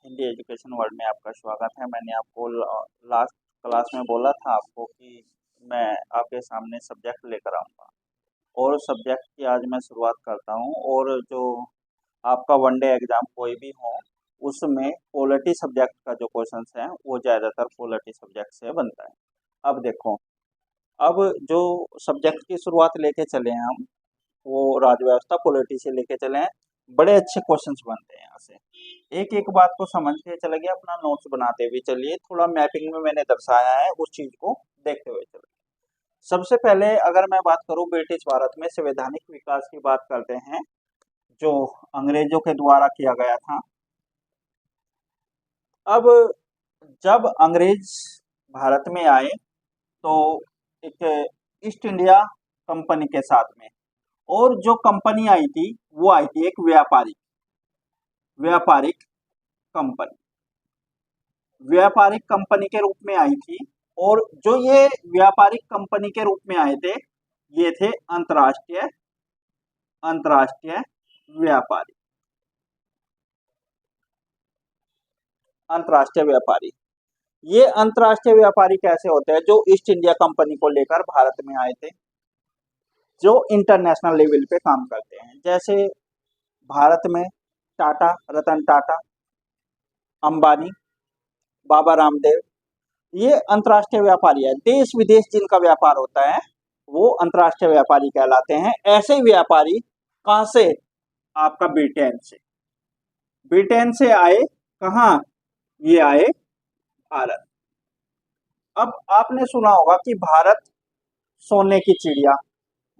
Hindi education world में आपका स्वागत है। मैंने आपको लास्ट क्लास में बोला था आपको कि मैं आपके सामने सब्जेक्ट लेकर आऊँगा और सब्जेक्ट की आज मैं शुरुआत करता हूँ। और जो आपका वनडे एग्ज़ाम कोई भी हो उसमें पॉलिटी सब्जेक्ट का जो क्वेश्चंस हैं वो ज़्यादातर पॉलिटी सब्जेक्ट से बनता है। अब देखो, अब जो सब्जेक्ट की शुरुआत लेके चले हैं हम, वो राजव्यवस्था पॉलिटी से लेके चले हैं। बड़े अच्छे क्वेश्चंस बनते हैं यहाँ से। एक एक बात को समझ के चले गए, अपना नोट्स बनाते हुए चलिए। थोड़ा मैपिंग में मैंने दर्शाया है, उस चीज को देखते हुए चलिए। सबसे पहले अगर मैं बात करूं ब्रिटिश भारत में संवैधानिक विकास की बात करते हैं, जो अंग्रेजों के द्वारा किया गया था। अब जब अंग्रेज भारत में आए तो एक ईस्ट इंडिया कंपनी के साथ में, और जो कंपनी आई थी वो आई थी एक व्यापारिक व्यापारिक कंपनी व्यापारिक कंपनी के रूप में आई थी। और जो ये व्यापारिक कंपनी के रूप में आए थे, ये थे अंतर्राष्ट्रीय अंतर्राष्ट्रीय व्यापारी अंतर्राष्ट्रीय व्यापारी। ये अंतर्राष्ट्रीय व्यापारी कैसे होते हैं? जो ईस्ट इंडिया कंपनी को लेकर भारत में आए थे, जो इंटरनेशनल लेवल पे काम करते हैं। जैसे भारत में टाटा, रतन टाटा, अंबानी, बाबा रामदेव, ये अंतर्राष्ट्रीय व्यापारी है। देश विदेश जिनका व्यापार होता है वो अंतर्राष्ट्रीय व्यापारी कहलाते हैं। ऐसे ही व्यापारी कहां से? आपका ब्रिटेन से। ब्रिटेन से आए कहां? ये आए भारत। अब आपने सुना होगा कि भारत सोने की चिड़िया।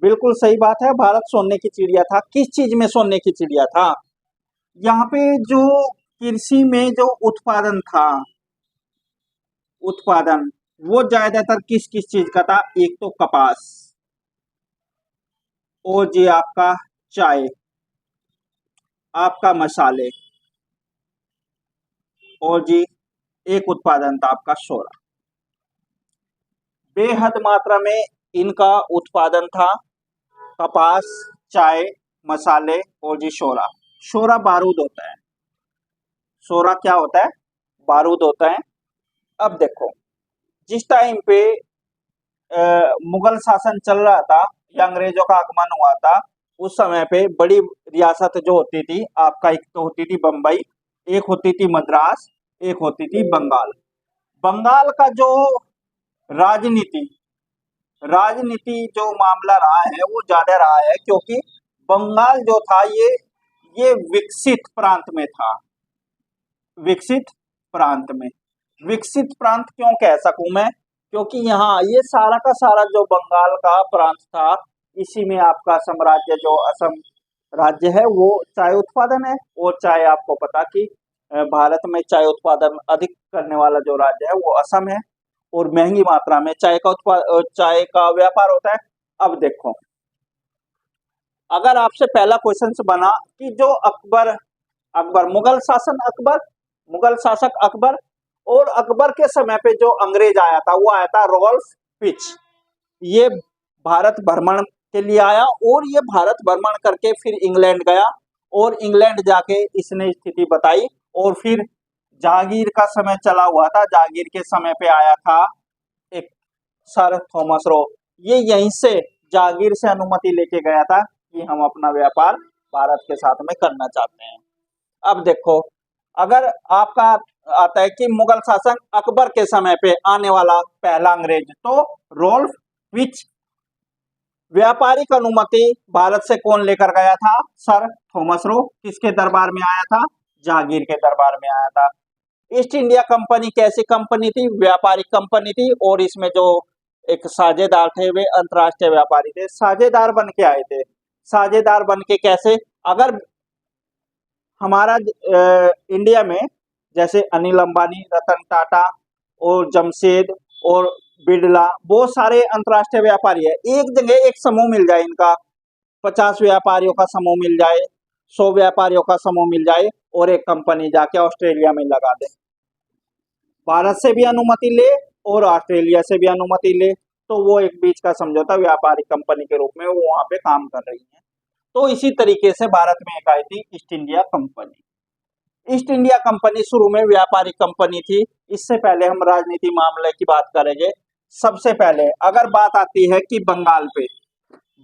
बिल्कुल सही बात है, भारत सोने की चिड़िया था। किस चीज में सोने की चिड़िया था? यहाँ पे जो कृषि में जो उत्पादन था, उत्पादन वो ज्यादातर किस किस चीज का था? एक तो कपास, और जी आपका चाय, आपका मसाले, और जी एक उत्पादन था आपका सोना। बेहद मात्रा में इनका उत्पादन था। कपास, चाय, मसाले और जी शोरा। शोरा बारूद होता है। शोरा क्या होता है? बारूद होता है। अब देखो, जिस टाइम पे मुगल शासन चल रहा था या अंग्रेजों का आगमन हुआ था, उस समय पे बड़ी रियासत जो होती थी आपका, एक तो होती थी बम्बई, एक होती थी मद्रास, एक होती थी बंगाल। बंगाल का जो राजनीति राजनीति जो मामला रहा है वो ज्यादा रहा है, क्योंकि बंगाल जो था ये विकसित प्रांत में था। विकसित प्रांत में, विकसित प्रांत क्यों कह सकूं मैं? क्योंकि यहाँ ये सारा का सारा जो बंगाल का प्रांत था, इसी में आपका साम्राज्य जो असम राज्य है वो चाय उत्पादन है। और चाय आपको पता कि भारत में चाय उत्पादन अधिक करने वाला जो राज्य है वो असम है, और महंगी मात्रा में चाय का व्यापार होता है। अब देखो, अगर आपसे पहला क्वेश्चन बना कि जो अकबर अकबर मुगल शासन अकबर मुगल शासक अकबर, और अकबर के समय पे जो अंग्रेज आया था वो आया था रॉल्फ पिच। ये भारत भ्रमण के लिए आया, और ये भारत भ्रमण करके फिर इंग्लैंड गया, और इंग्लैंड जाके इसने स्थिति बताई। और फिर जहांगीर का समय चला हुआ था, जहांगीर के समय पे आया था एक सर थॉमस रो। ये यहीं से जहांगीर से अनुमति लेके गया था कि हम अपना व्यापार भारत के साथ में करना चाहते हैं। अब देखो, अगर आपका आता है कि मुगल शासक अकबर के समय पे आने वाला पहला अंग्रेज, तो रोल्फ विच। व्यापारिक अनुमति भारत से कौन लेकर गया था? Sir Thomas Roe. किसके दरबार में आया था? जहांगीर के दरबार में आया था। ईस्ट इंडिया कंपनी कैसी कंपनी थी? व्यापारिक कंपनी थी, और इसमें जो एक साझेदार थे वे अंतर्राष्ट्रीय व्यापारी थे। साझेदार बन के आए थे। साझेदार बन के कैसे? अगर हमारा इंडिया में जैसे अनिल अंबानी, रतन टाटा और जमशेद और बिरला, बहुत सारे अंतर्राष्ट्रीय व्यापारी है। एक जगह एक समूह मिल जाए इनका, 50 व्यापारियों का समूह मिल जाए, 100 व्यापारियों का समूह मिल जाए, और एक कंपनी जाके ऑस्ट्रेलिया में लगा दे, भारत से भी अनुमति ले और ऑस्ट्रेलिया से भी अनुमति ले, तो वो एक बीच का समझौता व्यापारिक कंपनी के रूप में वो वहां पे काम कर रही है। तो इसी तरीके से भारत में एक आई थी east India company. East India company शुरू में व्यापारिक कंपनी थी। इससे पहले हम राजनीति मामले की बात करेंगे। सबसे पहले अगर बात आती है कि बंगाल पे,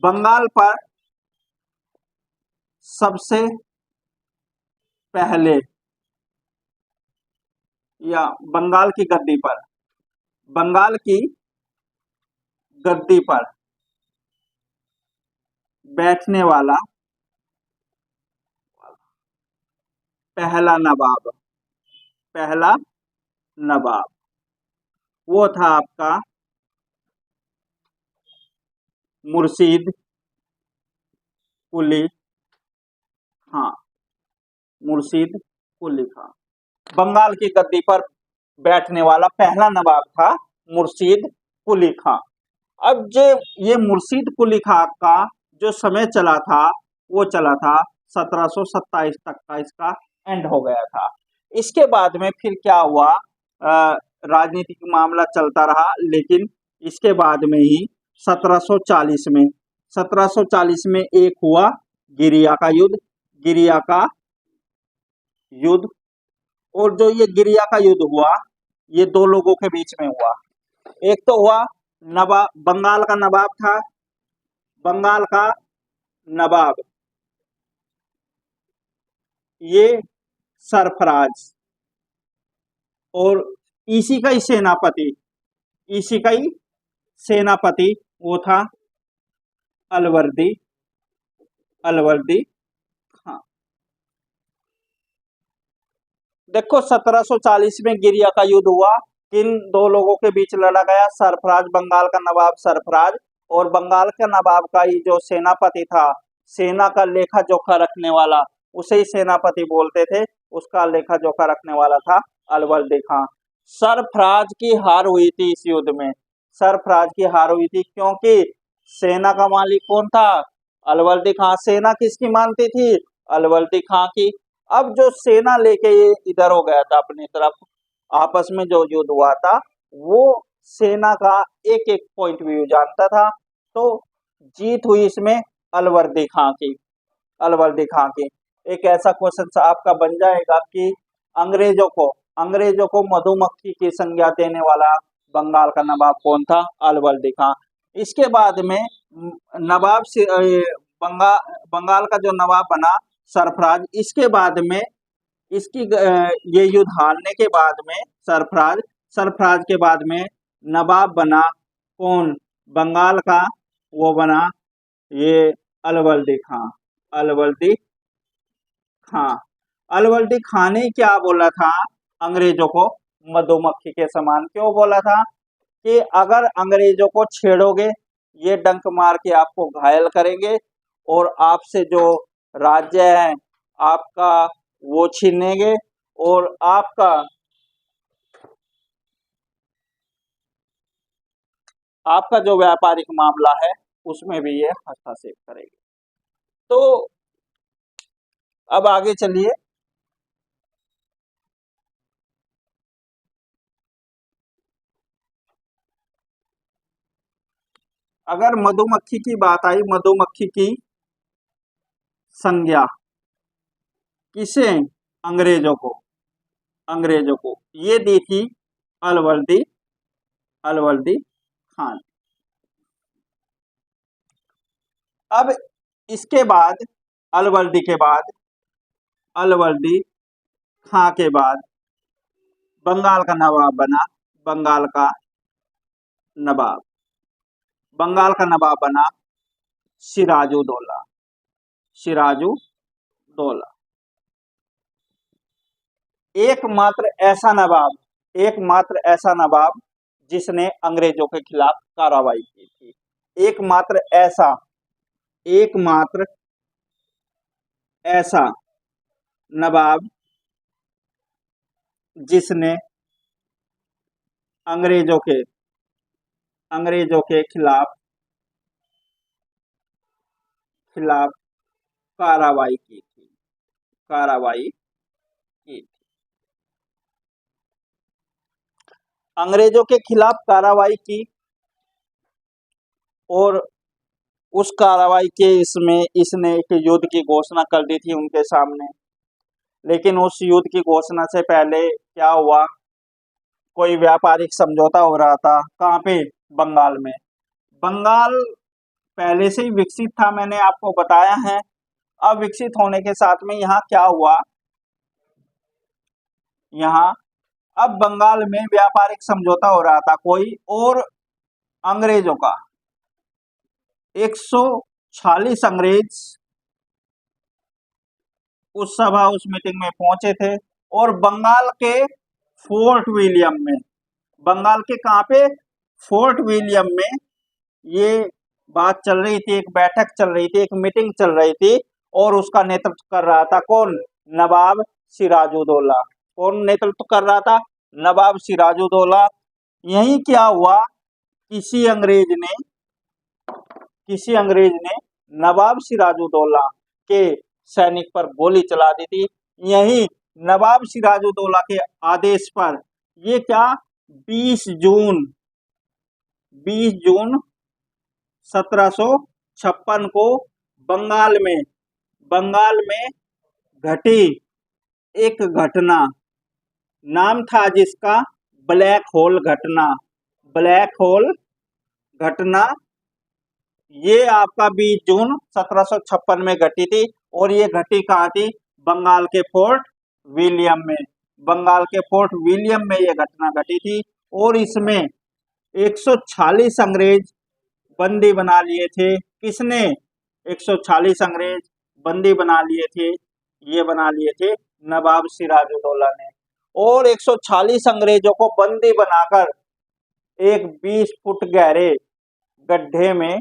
बंगाल पर सबसे पहले या बंगाल की गद्दी पर, बंगाल की गद्दी पर बैठने वाला पहला नवाब, पहला नवाब वो था आपका मुर्शीद कुली खां, मुर्शीद कुली खां। बंगाल की गद्दी पर बैठने वाला पहला नवाब था मुर्शीद कुली खां। अब जो ये मुर्शीद कुली खां का जो समय चला था वो चला था 1727 तक का, इसका एंड हो गया था। इसके बाद में फिर क्या हुआ, राजनीतिक मामला चलता रहा, लेकिन इसके बाद में ही 1740 में एक हुआ गिरिया का युद्ध, गिरिया का युद्ध। और जो ये गिरिया का युद्ध हुआ ये दो लोगों के बीच में हुआ। एक तो हुआ नवाब, बंगाल का नवाब था, बंगाल का नवाब ये सरफराज, और इसी का ही सेनापति, इसी का ही सेनापति वो था अलवर्दी, अलवर्दी खां। देखो 1740 में गिरिया का युद्ध हुआ, किन दो लोगों के बीच लड़ा गया, सरफराज, बंगाल का नवाब सरफराज और बंगाल के नवाब का ही जो सेनापति था, सेना का लेखा जोखा रखने वाला, उसे ही सेनापति बोलते थे, उसका लेखा जोखा रखने वाला था अलवर्दी खां। सरफराज की हार हुई थी इस युद्ध में, सरफराज की हार हुई थी क्योंकि सेना का मालिक कौन था, अलवर्दी खां। सेना किसकी मानती थी, अलवर्दी खां की। अब जो सेना लेके ये इधर हो गया था अपनी तरफ, आपस में जो युद्ध हुआ था वो सेना का एक एक पॉइंट व्यू जानता था, तो जीत हुई इसमें अलवर्दी खां की, अलवर्दी खां की। एक ऐसा क्वेश्चन आपका बन जाएगा कि अंग्रेजों को मधुमक्खी की संज्ञा देने वाला बंगाल का नवाब कौन था, अलवर्दी खां। इसके बाद में नवाब से बंगाल का जो नवाब बना सरफराज, इसके बाद में इसकी ये युद्ध हारने के बाद में सरफराज, सरफराज के बाद में नवाब बना कौन, बंगाल का, वो बना ये अलवर्दी खां, अलवर्दी खां। अलवर्दी खां ने क्या बोला था अंग्रेजों को, मधुमक्खी के समान क्यों बोला था कि अगर अंग्रेजों को छेड़ोगे ये डंक मार के आपको घायल करेंगे और आपसे जो राज्य है आपका वो छीनेंगे और आपका जो व्यापारिक मामला है उसमें भी ये हस्तक्षेप करेंगे। तो अब आगे चलिए, अगर मधुमक्खी की बात आई, मधुमक्खी की संज्ञा किसे, अंग्रेजों को, अंग्रेजों को ये दी थी अलवर्दी, अलवर्दी खान। अब इसके बाद अलवर्दी के बाद, अलवर्दी खां के बाद बंगाल का नवाब बना, बंगाल का नवाब, बंगाल का नवाब बना सिराजुद्दौला, सिराजुद्दौला। एकमात्र ऐसा नवाब, एकमात्र ऐसा नवाब जिसने अंग्रेजों के खिलाफ कार्रवाई की थी, एकमात्र ऐसा, एकमात्र ऐसा नवाब जिसने अंग्रेजों के खिलाफ खिलाफ कार्रवाई की थी, कार्रवाई की थी। अंग्रेजों के खिलाफ कार्रवाई की और उस कार्रवाई के इसमें इसने एक युद्ध की घोषणा कर दी थी उनके सामने। लेकिन उस युद्ध की घोषणा से पहले क्या हुआ, कोई व्यापारिक समझौता हो रहा था। कहाँ पे? बंगाल में। बंगाल पहले से ही विकसित था, मैंने आपको बताया है। अब विकसित होने के साथ में यहाँ क्या हुआ, यहाँ अब बंगाल में व्यापारिक समझौता हो रहा था कोई, और अंग्रेजों का 146 अंग्रेज उस मीटिंग में पहुंचे थे। और बंगाल के फोर्ट विलियम में, बंगाल के कहाँ पे? फोर्ट विलियम में ये बात चल रही थी, एक बैठक चल रही थी, एक मीटिंग चल रही थी। और उसका नेतृत्व कर रहा था कौन? नवाब सिराजुद्दौला। कौन नेतृत्व कर रहा था? नवाब सिराजुद्दौला। यही क्या हुआ, किसी अंग्रेज ने नवाब सिराजुद्दौला के सैनिक पर गोली चला दी थी। यही नवाब सिराजुद्दौला के आदेश पर ये क्या, 20 जून 1756 को बंगाल में घटी एक घटना, नाम था जिसका ब्लैक होल घटना। ब्लैक होल घटना ये आपका 20 जून 1756 में घटी थी। और ये घटी कहाँ थी? बंगाल के फोर्ट विलियम में। बंगाल के फोर्ट विलियम में ये घटना घटी थी। और इसमें 146 अंग्रेज बंदी बना लिए थे। किसने 146 अंग्रेज बंदी बना लिए थे? ये बना लिए थे नवाब सिराजुद्दौला ने। और 146 अंग्रेजों को बंदी बनाकर एक 20 फुट गहरे गड्ढे में,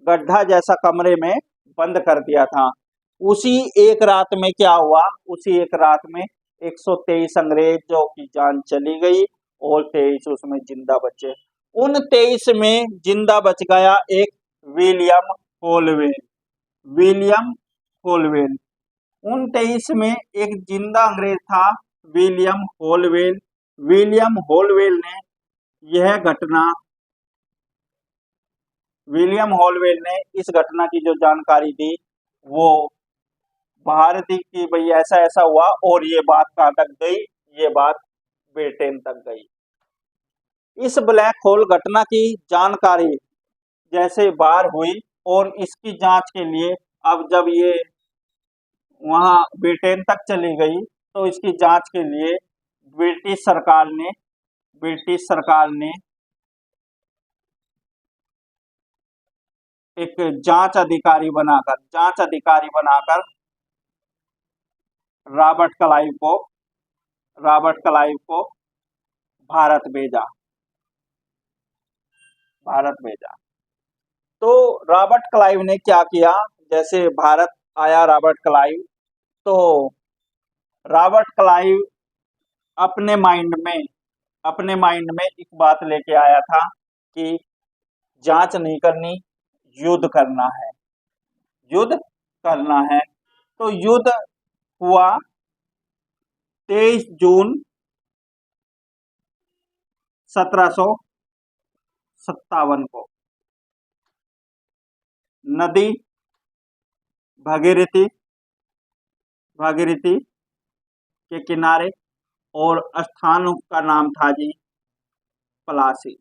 गड्ढा जैसा कमरे में बंद कर दिया था। उसी एक रात में क्या हुआ, उसी एक रात में 123 अंग्रेजों की जान चली गई और 23 उसमें जिंदा बचे। उन 23 में जिंदा बच गया एक विलियम होलवेल। विलियम होलवेल, उन 23 में एक जिंदा अंग्रेज था, विलियम होलवेल। विलियम होलवेल ने यह घटना, विलियम होलवेल ने इस घटना की जो जानकारी दी वो बाहर दी कि भाई ऐसा ऐसा हुआ। और ये बात कहाँ तक गई? ये बात ब्रिटेन तक गई। इस ब्लैक होल घटना की जानकारी जैसे बाहर हुई और इसकी जांच के लिए अब जब ये वहां ब्रिटेन तक चली गई तो इसकी जांच के लिए ब्रिटिश सरकार ने एक जांच अधिकारी बनाकर रॉबर्ट क्लाइव को भारत भेजा। तो रॉबर्ट क्लाइव ने क्या किया, जैसे भारत आया रॉबर्ट क्लाइव, तो रॉबर्ट क्लाइव अपने माइंड में एक बात लेके आया था कि जांच नहीं करनी, युद्ध करना है। तो युद्ध हुआ 23 जून 1757 को। नदी भागीरथी के किनारे, और स्थान का नाम था जी पलासी।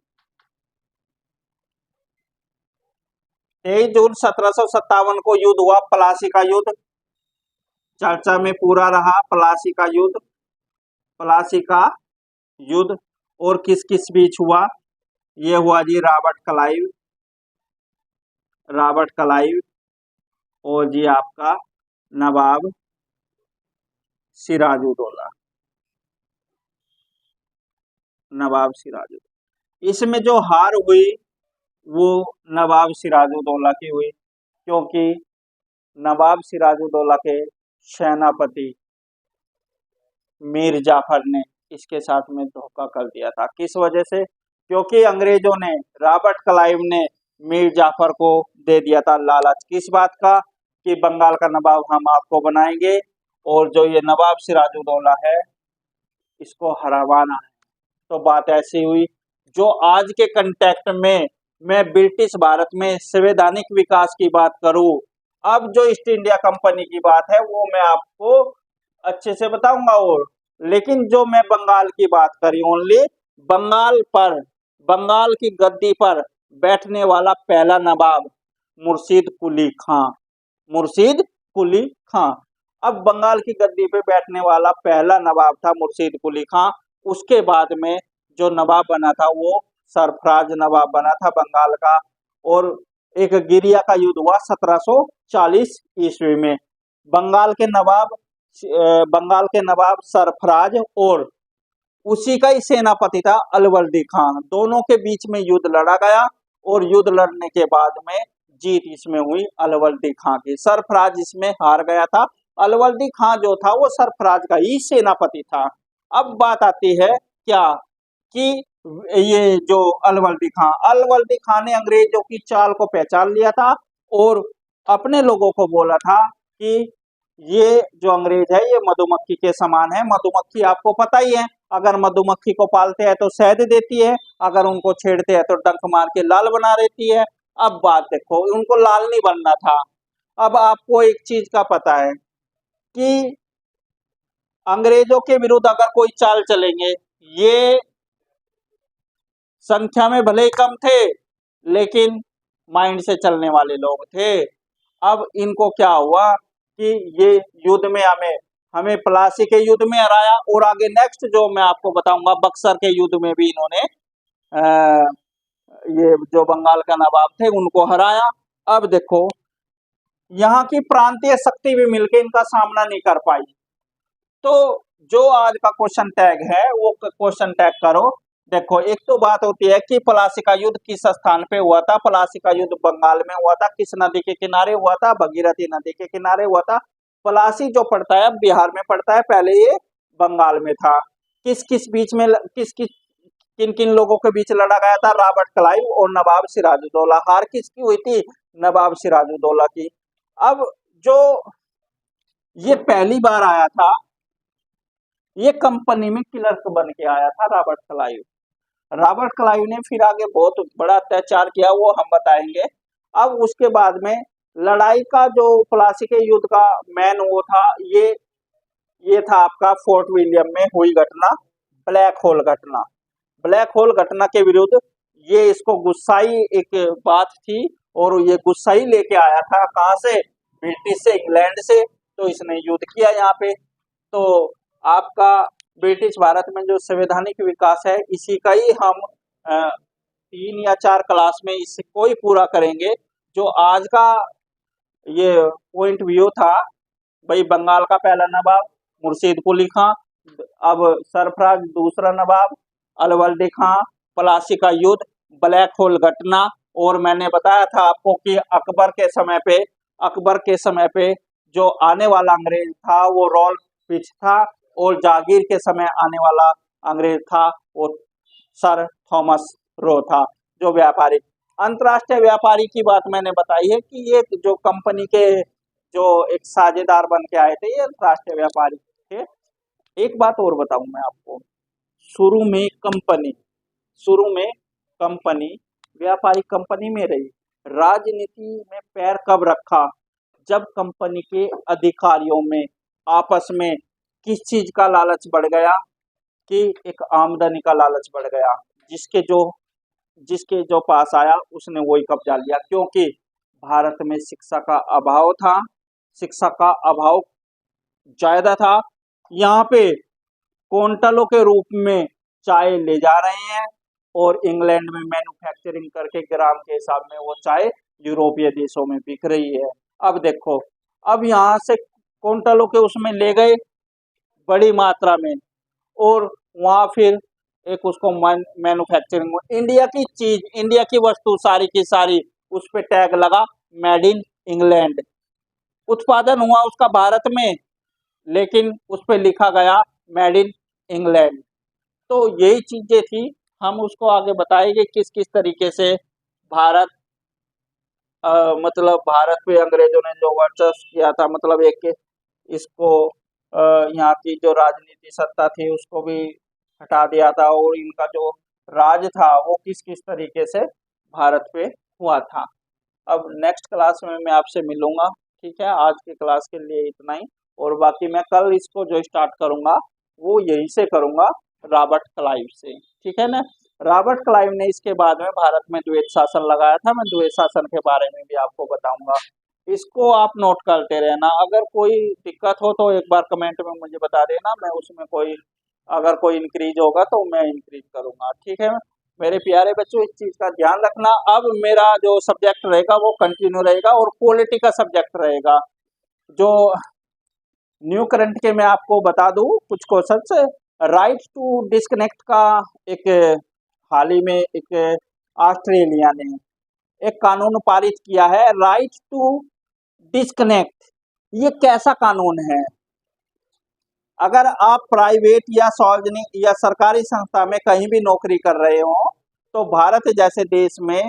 23 जून 1757 को युद्ध हुआ, पलासी का युद्ध चर्चा में पूरा रहा। पलासी का युद्ध और किस किस बीच हुआ? ये हुआ जी रॉबर्ट क्लाइव और जी आपका नवाब सिराजुद्दौला। इसमें जो हार हुई वो नवाब सिराजुद्दौला की हुई, क्योंकि नवाब सिराजुद्दौला के सेनापति मीर जाफर ने इसके साथ में धोखा कर दिया था। किस वजह से? क्योंकि अंग्रेजों ने, रॉबर्ट क्लाइव ने मीर जाफर को दे दिया था लालच, किस बात का? कि बंगाल का नवाब हम आपको बनाएंगे और जो ये नवाब सिराजुद्दौला है इसको हरावाना है। तो बात ऐसी हुई। जो आज के कंटेक्ट में मैं ब्रिटिश भारत में संवैधानिक विकास की बात करूं, अब जो ईस्ट इंडिया कंपनी की बात है वो मैं आपको अच्छे से बताऊंगा। और लेकिन जो मैं बंगाल की बात करी, ओनली बंगाल की गद्दी पर बैठने वाला पहला नवाब मुर्शीद कुली खां। मुर्शीद कुली खां। अब बंगाल की गद्दी पे बैठने वाला पहला नवाब था मुर्शीद कुली खां। उसके बाद में जो नवाब बना था वो सरफराज नवाब बना था बंगाल का। और एक गिरिया का युद्ध हुआ 1740 ईस्वी में। बंगाल के नवाब बंगाल के नवाब सरफराज और उसी का ही सेनापति था अलवर्दी खान, दोनों के बीच में युद्ध लड़ा गया। और युद्ध लड़ने के बाद में जीत इसमें हुई अलवर्दी खां की। सरफराज इसमें हार गया था। अलवर्दी खां जो था वो सरफराज का ही सेनापति था। अब बात आती है क्या कि ये जो अलवर्दी खां ने अंग्रेजों की चाल को पहचान लिया था और अपने लोगों को बोला था कि ये जो अंग्रेज है ये मधुमक्खी के समान है। मधुमक्खी आपको पता ही है, अगर मधुमक्खी को पालते हैं तो शहद देती है, अगर उनको छेड़ते हैं तो डंक मार के लाल बना देती है। अब बात देखो, उनको लाल नहीं बनना था। अब आपको एक चीज का पता है कि अंग्रेजों के विरुद्ध अगर कोई चाल चलेंगे, ये संख्या में भले ही कम थे लेकिन माइंड से चलने वाले लोग थे। अब इनको क्या हुआ कि ये युद्ध में हमें हमें प्लासी के युद्ध में हराया। और आगे नेक्स्ट जो मैं आपको बताऊंगा, बक्सर के युद्ध में भी इन्होंने ये जो बंगाल का नवाब थे उनको हराया। अब देखो, यहाँ की प्रांतीय शक्ति भी मिलकर इनका सामना नहीं कर पाई। तो जो आज का क्वेश्चन टैग है वो क्वेश्चन टैग करो। देखो, एक तो बात होती है कि प्लासी का युद्ध किस स्थान पे हुआ था। प्लासी का युद्ध बंगाल में हुआ था। किस नदी के किनारे हुआ था? भगीरथी नदी के किनारे हुआ था। प्लासी जो पड़ता है बिहार में पड़ता है, पहले ये बंगाल में था। किस किस बीच में किस किस किन किन लोगों के बीच लड़ा गया था? रॉबर्ट क्लाइव और नवाब सिराजुद्दौला। हार किसकी हुई थी? नवाब सिराजुद्दौला की। अब जो ये पहली बार आया था, ये कंपनी में क्लर्क बन के आया था रॉबर्ट क्लाइव। रॉबर्ट क्लाइव ने फिर आगे बहुत बड़ा अत्याचार किया, वो हम बताएंगे। अब उसके बाद में लड़ाई का जो प्लासी के युद्ध का मैन वो था, ये था आपका फोर्ट विलियम में हुई घटना, ब्लैक होल घटना। ब्लैक होल घटना के विरुद्ध ये इसको गुस्साई एक बात थी और ये गुस्साई लेके आया था। कहां से? ब्रिटिश से, इंग्लैंड से। तो इसने युद्ध किया यहाँ पे। तो आपका ब्रिटिश भारत में जो संवैधानिक विकास है इसी का ही हम 3 या 4 क्लास में इसको ही पूरा करेंगे। जो आज का ये पॉइंट व्यू था, भाई बंगाल का पहला नवाब मुर्शीद कुली खां, अब सरफराज दूसरा नवाब अलवर्दी खां, प्लासी का युद्ध, ब्लैक होल घटना। और मैंने बताया था आपको कि अकबर के समय पे जो आने वाला अंग्रेज था वो रॉल्फ पिच था और जागीर के समय आने वाला अंग्रेज था वो सर थॉमस रो था, जो व्यापारी। अंतरराष्ट्रीय व्यापारी की बात मैंने बताई है कि ये जो कंपनी के जो एक साझेदार बन के आए थे ये अंतरराष्ट्रीय व्यापारी थे। एक बात और बताऊं मैं आपको, शुरू में कंपनी व्यापारी कंपनी में रही, राजनीति में पैर कब रखा? जब कंपनी के अधिकारियों में आपस में किस चीज का लालच बढ़ गया कि एक आमदनी का लालच बढ़ गया। जिसके जो पास आया उसने वही कब्जा लिया, क्योंकि भारत में शिक्षा का अभाव था, शिक्षा का अभाव ज्यादा था। यहाँ पे क्विंटलों के रूप में चाय ले जा रहे हैं और इंग्लैंड में मैन्युफैक्चरिंग करके ग्राम के हिसाब में वो चाय यूरोपीय देशों में बिक रही है। अब देखो, अब यहाँ से क्विंटलों के उसमें ले गए बड़ी मात्रा में और वहाँ फिर एक उसको मैन्युफैक्चरिंग, इंडिया की वस्तु सारी की सारी उस पर टैग लगा, मेड इन इंग्लैंड। उत्पादन हुआ उसका भारत में लेकिन उस पर लिखा गया मेड इन इंग्लैंड। तो यही चीजें थी, हम उसको आगे बताएंगे किस किस तरीके से भारत मतलब भारत पे अंग्रेजों ने जो वर्चस्व किया था, मतलब एक इसको यहाँ की जो राजनीति सत्ता थी उसको भी हटा दिया था और इनका जो राज था वो किस किस तरीके से भारत पे हुआ था। अब नेक्स्ट क्लास में मैं आपसे मिलूंगा। ठीक है, आज की क्लास के लिए इतना ही। और बाकी मैं कल इसको जो स्टार्ट करूंगा वो यहीं से करूंगा, रॉबर्ट क्लाइव से, ठीक है ना। रॉबर्ट क्लाइव ने इसके बाद में भारत में द्वैत शासन लगाया था, मैं द्वैत शासन के बारे में भी आपको बताऊंगा। इसको आप नोट करते रहना, अगर कोई दिक्कत हो तो एक बार कमेंट में मुझे बता देना, मैं उसमें कोई अगर कोई इंक्रीज होगा तो मैं इंक्रीज करूंगा, ठीक है। मेरे प्यारे बच्चों, इस चीज का ध्यान रखना। अब मेरा जो सब्जेक्ट रहेगा वो कंटिन्यू रहेगा और पॉलिटी का सब्जेक्ट रहेगा। जो न्यू करंट के मैं आपको बता दूं कुछ क्वेश्चन। राइट टू डिस्कनेक्ट का एक हाल ही में एक ऑस्ट्रेलिया ने एक कानून पारित किया है, राइट टू डिस्कनेक्ट। ये कैसा कानून है? अगर आप प्राइवेट या सार्वजनिक या सरकारी संस्था में कहीं भी नौकरी कर रहे हो तो भारत जैसे देश में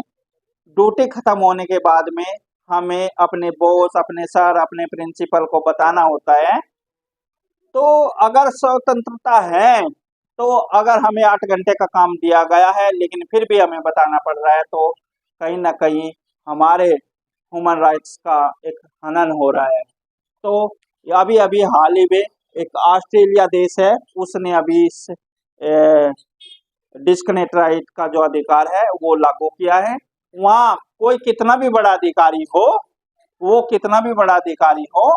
ड्यूटी खत्म होने के बाद में हमें अपने बॉस, अपने सर, अपने प्रिंसिपल को बताना होता है। तो अगर स्वतंत्रता है तो अगर हमें 8 घंटे का काम दिया गया है लेकिन फिर भी हमें बताना पड़ रहा है तो कहीं ना कहीं हमारे ह्यूमन राइट्स का एक हनन हो रहा है। तो अभी अभी हाल ही में एक ऑस्ट्रेलिया देश है, उसने अभी इस डिस्कनेक्ट राइट का जो अधिकार है वो लागू किया है। वहाँ कोई कितना भी बड़ा अधिकारी हो, वो कितना भी बड़ा अधिकारी हो,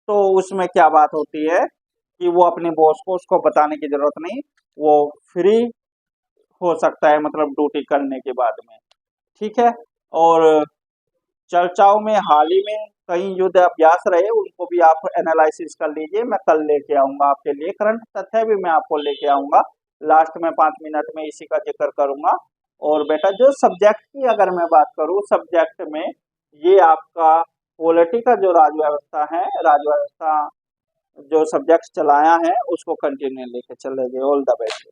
तो उसमें क्या बात होती है कि वो अपने बॉस को उसको बताने की जरूरत नहीं, वो फ्री हो सकता है मतलब ड्यूटी करने के बाद में, ठीक है। और चर्चाओं में हाल ही में कई युद्ध अभ्यास रहे, उनको भी आप एनालिसिस कर लीजिए। मैं कल लेके आऊंगा आपके लिए, करंट तथ्य भी मैं आपको लेके आऊंगा। लास्ट में 5 मिनट में इसी का जिक्र करूंगा। और बेटा जो सब्जेक्ट की अगर मैं बात करूं, सब्जेक्ट में ये आपका पॉलिटी का जो राजव्यवस्था है, राजव्यवस्था जो सब्जेक्ट चलाया है उसको कंटिन्यू लेके चलेंगे। All the best.